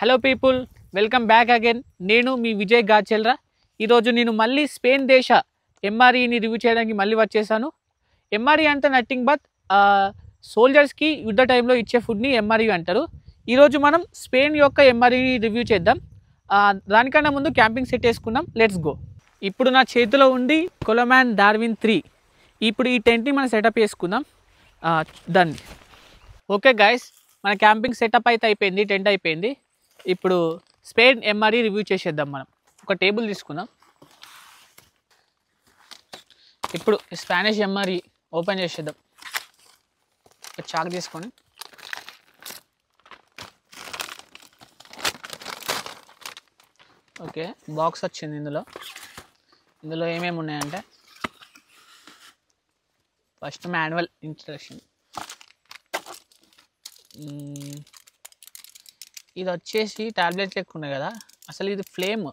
Hello people, welcome back again. నేను మీ విజయ్ గాచెల్రా. ఈరోజు నేను మళ్ళీ స్పెయిన్ దేశ ఎంఆర్ఈని రివ్యూ చేయడానికి మళ్ళీ వచ్చేసాను. ఎంఆర్ఈ అంటే నథింగ్ బట్ సోల్జర్స్కి యుద్ధ టైంలో ఇచ్చే ఫుడ్ని ఎంఆర్ఈ అంటారు. ఈరోజు మనం స్పెయిన్ యొక్క ఎంఆర్ఈని రివ్యూ చేద్దాం. దానికన్నా ముందు క్యాంపింగ్ సెట్ వేసుకుందాం. Let's go. ఇప్పుడు నా చేతిలో ఉంది కొలమాన్ డార్విన్ 3. ఇప్పుడు ఈ టెంట్ని మనం సెటప్ చేసుకుందాం. దాన్ని ఓకే గైస్, మన క్యాంపింగ్ సెటప్ అయితే అయిపోయింది, టెంట్ అయిపోయింది. ఇప్పుడు స్పెయిన్ ఎంఆర్ఈ రివ్యూ చేసేద్దాం. మనం ఒక టేబుల్ తీసుకుందాం. ఇప్పుడు స్పానిష్ ఎంఆర్ఈ ఓపెన్ చేసేద్దాం. ఒక చాక్ తీసుకొని ఓకే, బాక్స్ వచ్చింది. ఇందులో ఏమేమి ఉన్నాయంటే ఫస్ట్ మాన్యువల్ ఇన్స్ట్రక్షన్. ఇది వచ్చేసి ట్యాబ్లెట్ లెక్క ఉన్నాయి కదా, అసలు ఇది ఫ్లేమ్.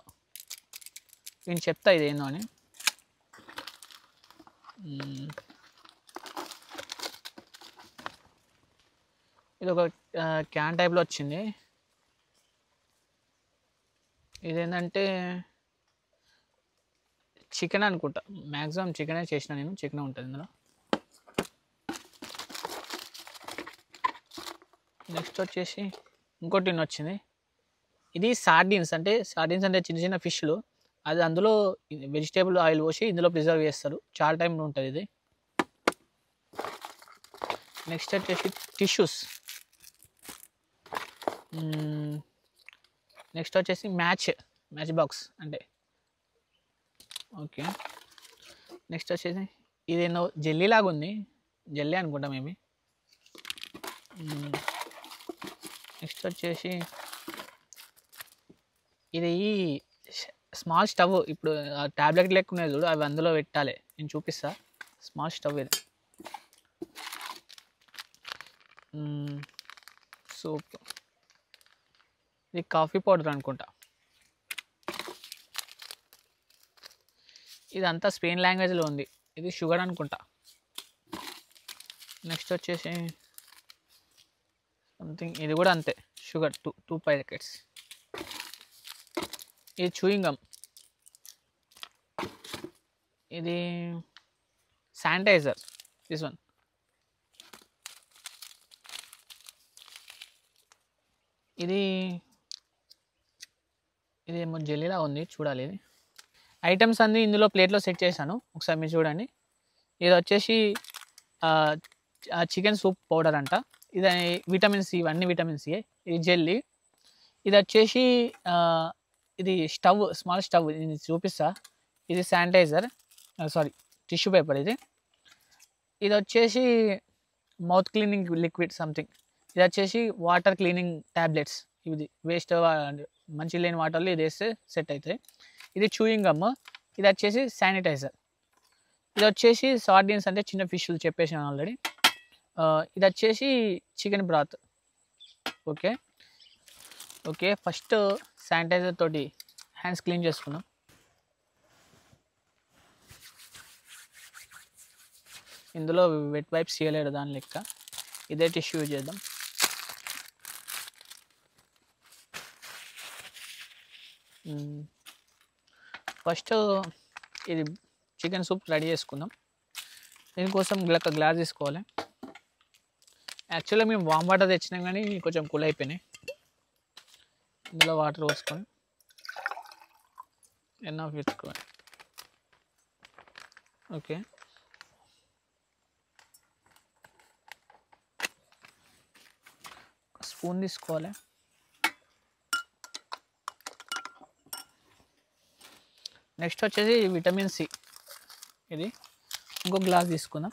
నేను చెప్తా ఇదేందో అని. ఇది ఒక క్యాన్ టైప్లో వచ్చింది. ఇదేంటంటే చికెన్ అనుకుంటా, మ్యాక్సిమం చికెనే చేసిన నేను. చికెన్ ఉంటుంది ఇందులో. నెక్స్ట్ వచ్చేసి ఇంకోటి వచ్చింది. ఇది సార్డిన్స్ అంటే చిన్న చిన్న ఫిష్లు. అది అందులో వెజిటేబుల్ ఆయిల్ పోసి ఇందులో ప్రిజర్వ్ చేస్తారు. చాలా టైంలో ఉంటుంది ఇది. నెక్స్ట్ వచ్చేసి టిష్యూస్. నెక్స్ట్ వచ్చేసి మ్యాచ్ బాక్స్ అంటే ఓకే. నెక్స్ట్ వచ్చేసి ఇదేనో జెల్లీ లాగా ఉంది, జెల్లీ అనుకుంటా మేబీ. నెక్స్ట్ వచ్చేసి ఇది స్మాల్ స్టవ్. ఇప్పుడు ట్యాబ్లెట్ లెక్క ఉన్నాయి చూడు, అవి అందులో పెట్టాలి. నేను చూపిస్తా. స్మాల్ స్టవ్ ఇది. సూప్. ఇది కాఫీ పౌడర్ అనుకుంటా. ఇదంతా స్పెయిన్ లాంగ్వేజ్లో ఉంది. ఇది షుగర్ అనుకుంటా. నెక్స్ట్ వచ్చేసి సంథింగ్, ఇది కూడా అంతే, షుగర్. Two packets. ఇది చూయింగ్ గమ్. ఇది శానిటైజర్, దిస్ వన్. ఇదేమో జెల్లీలా ఉంది, చూడాలి. ఇది ఐటమ్స్ అన్నీ ఇందులో ప్లేట్లో సెట్ చేశాను, ఒకసారి మీరు చూడండి. ఇది వచ్చేసి చికెన్ సూప్ పౌడర్ అంట. ఇది విటమిన్ సి, ఇవన్నీ విటమిన్ సి. ఇది జెల్లీ. ఇది వచ్చేసి ఇది స్టవ్, స్మాల్ స్టవ్. ఇది చూపిస్తా. ఇది శానిటైజర్, సారీ టిష్యూ పేపర్. ఇది వచ్చేసి మౌత్ క్లీనింగ్ లిక్విడ్ సంథింగ్. ఇది వచ్చేసి వాటర్ క్లీనింగ్ ట్యాబ్లెట్స్. ఇది వేస్ట్ మంచి లేని వాటర్లో ఇది వేస్తే సెట్ అవుతాయి. ఇది చూయింగ్ గమ్. ఇది వచ్చేసి శానిటైజర్. ఇది వచ్చేసి సార్డిన్స్ అంటే చిన్న ఫిష్లు చెప్పేసాను ఆల్రెడీ. ఇది వచ్చేసి చికెన్ బ్రాత్. ఓకే, ఫస్ట్ శానిటైజర్ తోటి హ్యాండ్స్ క్లీన్ చేసుకుందాం. ఇందులో వెట్ వైప్స్ చేయలేడు దాని లెక్క. ఇదే టిష్యూ యూజ్ చేద్దాం. ఫస్ట్ ఇది చికెన్ సూప్ రెడీ చేసుకుందాం. దీనికోసం ఒక గ్లాస్ తీసుకోవాలి. యాక్చువల్గా మేము వామ్ వాటర్ తెచ్చినాం కానీ కొంచెం కూల్ అయిపోయినాయి. ఇందులో వాటర్ పోసుకొని ఎన్నఫ్ తెచ్చుకోవాలి. ఓకే, స్పూన్ తీసుకోవాలి. నెక్స్ట్ వచ్చేసి విటమిన్ సి. ఇది ఇంకో గ్లాస్ తీసుకుందాం.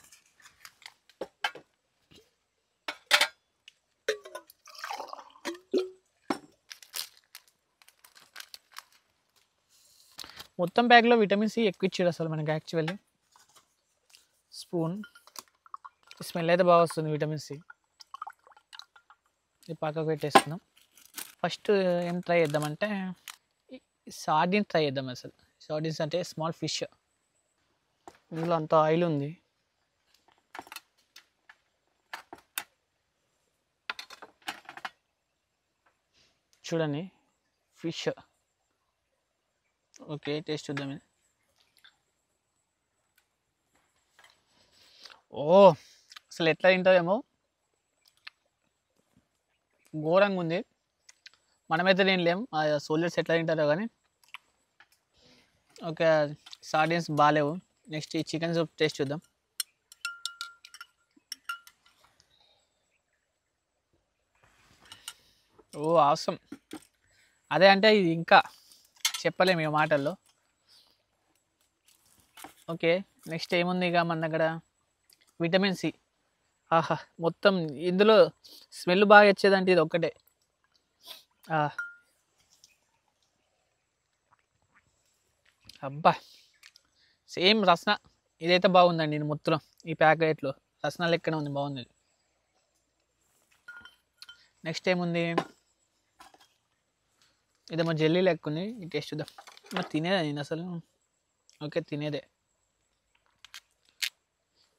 మొత్తం బ్యాగ్లో విటమిన్ సి ఎక్కువ ఇచ్చాడు అసలు మనకి యాక్చువల్లీ. స్పూన్. స్మెల్ అయితే బాగా వస్తుంది విటమిన్ సి. ఇది పక్కకు పెట్టేసుకుందాం. ఫస్ట్ ఏం ట్రై చేద్దామంటే సార్డిన్స్ ట్రై చేద్దాం. అసలు సార్డిన్స్ అంటే స్మాల్ ఫిష్. ఇందులో అంత ఆయిల్ ఉంది. చూడండి ఫిష్. ఓకే టేస్ట్ చూద్దాం ఇది. ఓ అసలు ఎట్లా తింటుందేమో, ఘోరంగా ఉంది. మనమైతే తినలేం, ఆ సోల్జర్స్ ఎట్లా తింటారో కానీ. ఓకే సార్డిన్స్ బాగాలేవు. నెక్స్ట్ ఈ చికెన్ సూప్ టేస్ట్ చూద్దాం. ఓ అవసరం అదే, అంటే ఇది ఇంకా చెప్పలేము ఈ మాటల్లో. ఓకే నెక్స్ట్ ఏముంది ఇక మన దగ్గర, విటమిన్ సి. ఆహా మొత్తం ఇందులో స్మెల్ బాగా వచ్చేదంటే ఇది ఒక్కటే. అబ్బా సేమ్ రస్నా, ఇదైతే బాగుందండి. ఇది మొత్తం ఈ ప్యాకెట్లో రస్నా లెక్కనే ఉంది, బాగుంది. నెక్స్ట్ ఏముంది, ఇదేమో జెల్లీ లెక్క ఉంది, ఈ టేస్ట్ చూద్దాం. మరి తినేదా నేను అసలు? ఓకే తినేదే.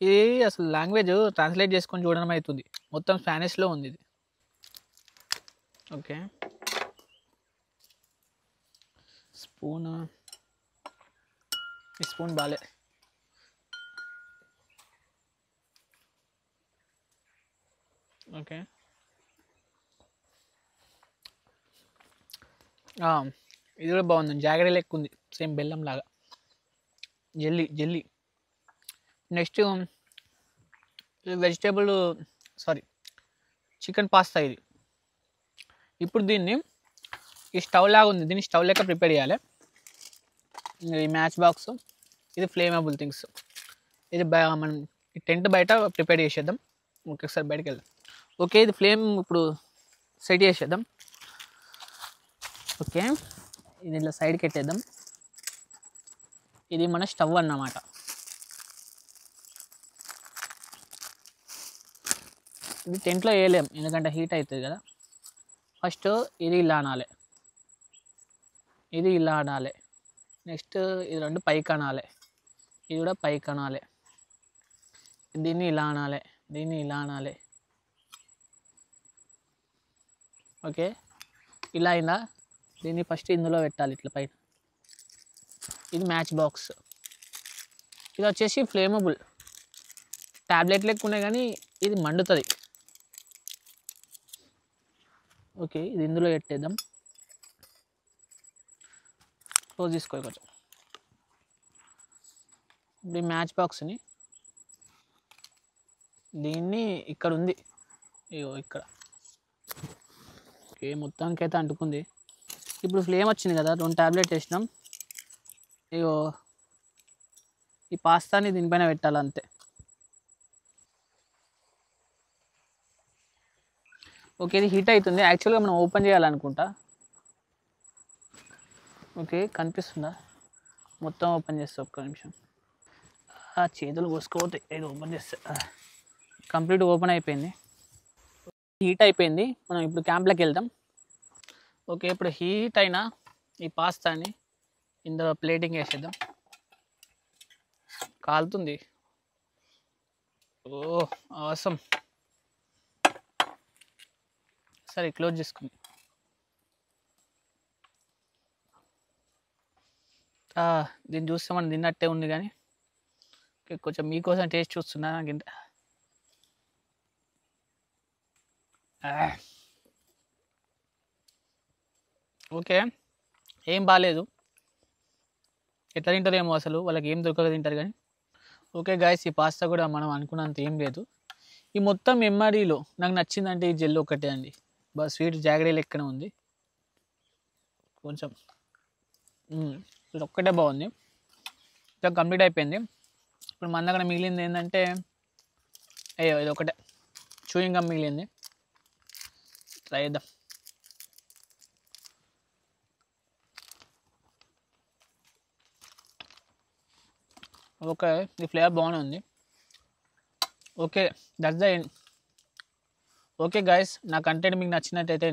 ఇది అసలు లాంగ్వేజ్ ట్రాన్స్లేట్ చేసుకొని చూడడం అవుతుంది, మొత్తం స్పానిష్లో ఉంది ఇది. ఓకే స్పూన్, ఈ స్పూన్ బాలే. ఓకే ఇది కూడా బాగుంది, జాగరీ లెక్క ఉంది, సేమ్ బెల్లం లాగా, jelly jelly. Next vegetable sorry chicken pasta ఇది. ఇప్పుడు దీన్ని ఈ స్టవ్ లాగా ఉంది, దీన్ని స్టవ్ లెక్క ప్రిపేర్ చేయాలి. ఈ మ్యాచ్ బాక్స్, ఇది ఫ్లేమబుల్ థింగ్స్. ఇది మనం ఈ టెంట్ బయట ప్రిపేర్ చేసేద్దాం. ఒకసారి బయటకు వెళ్దాం. ఓకే ఇది ఫ్లేమ్ ఇప్పుడు సెట్ చేసేద్దాం. ఓకే ఇది ఇట్లా సైడ్కి పెట్టేద్దాం. ఇది మన స్టవ్ అన్నమాట. ఇది టెంట్లో వేయలేం ఎందుకంటే హీట్ అవుతుంది కదా. ఫస్ట్ ఇది ఇలా అనాలి, ఇది ఇలా అనాలి. నెక్స్ట్ ఇది రెండు పైకి అనాలి, ఇది కూడా పైకి అనాలి. దీన్ని ఇలా అనాలి, దీన్ని ఇలా అనాలి. ఓకే ఇలా అయిందా, దీన్ని ఫస్ట్ ఇందులో పెట్టాలి ఇట్లా పైన. ఇది మ్యాచ్ బాక్స్. ఇది వచ్చేసి ఫ్లేమబుల్ ట్యాబ్లెట్ లెక్క ఉన్నాయి కానీ ఇది మండుతుంది. ఓకే ఇది ఇందులో పెట్టేద్దాం. క్లోజ్ తీసుకోవాలి కొంచెం. ఇప్పుడు ఈ మ్యాచ్ బాక్స్ని దీన్ని ఇక్కడ ఉంది, ఇగో ఇక్కడ. ఓకే మొత్తానికి అయితే అంటుకుంది. ఇప్పుడు ఫ్లేమ్ వచ్చింది కదా, 2 ట్యాబ్లెట్ వేసినాం. ఇగో ఈ పాస్తాని దీనిపైన పెట్టాలి అంతే. ఓకే ఇది హీట్ అవుతుంది, యాక్చువల్గా మనం ఓపెన్ చేయాలనుకుంటా. ఓకే కనిపిస్తుందా, మొత్తం ఓపెన్ చేస్తా, ఒక్క నిమిషం. ఆ చేతులు కోసుకోపోతాయి ఇది ఓపెన్ చేస్తే. కంప్లీట్ ఓపెన్ అయిపోయింది, హీట్ అయిపోయింది. మనం ఇప్పుడు క్యాంప్లోకి వెళ్దాం. ఓకే ఇప్పుడు హీట్ అయిన ఈ పాస్తాని ఇందులో ప్లేటింగ్ వేసేద్దాం. కాలుతుంది. ఓ అవసరం. సరే క్లోజ్ చేసుకుంది. దీన్ని చూస్తే మనం తిన్నట్టే ఉంది కానీ కొంచెం మీకోసం టేస్ట్ చూస్తున్నా. నాకు ఇంత ఓకే ఏం బాగాలేదు, ఎట్లా తింటారేమో అసలు, వాళ్ళకి ఏం దొరకక తింటారు కానీ. ఓకే గాయస్ ఈ పాస్తా కూడా మనం అనుకున్నంత ఏం లేదు. ఈ మొత్తం ఎంఆర్ఈలో నాకు నచ్చిందంటే ఈ జెల్ ఒకటే అండి, బాగా స్వీట్ జాగరీ లెక్కనే ఉంది కొంచెం. ఇది ఒక్కటే బాగుంది, ఇంకా కంప్లీట్ అయిపోయింది. ఇప్పుడు మన దగ్గర మిగిలింది ఏంటంటే అయ్యో ఇది ఒకటే చూయింగ్ గమ్ మిగిలింది, ట్రై చేద్దాం. ఓకే ఈ ఫ్లేవర్ బాగానే ఉంది. Okay that's the end. Okay guys నా కంటెంట్ మీకు నచ్చినట్టయితే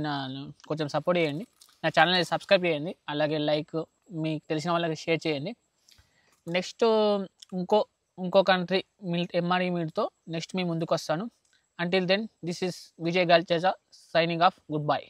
కొంచెం సపోర్ట్ చేయండి, నా ఛానల్ని సబ్స్క్రైబ్ చేయండి, అలాగే లైక్ మీకు తెలిసిన వాళ్ళకి షేర్ చేయండి. నెక్స్ట్ ఇంకో కంట్రీ ఎంఆర్ఈ మీట్తో నెక్స్ట్ మీ ముందుకు వస్తాను. Until then this is Vijay గాల్చేజా సైనింగ్ ఆఫ్. Good by.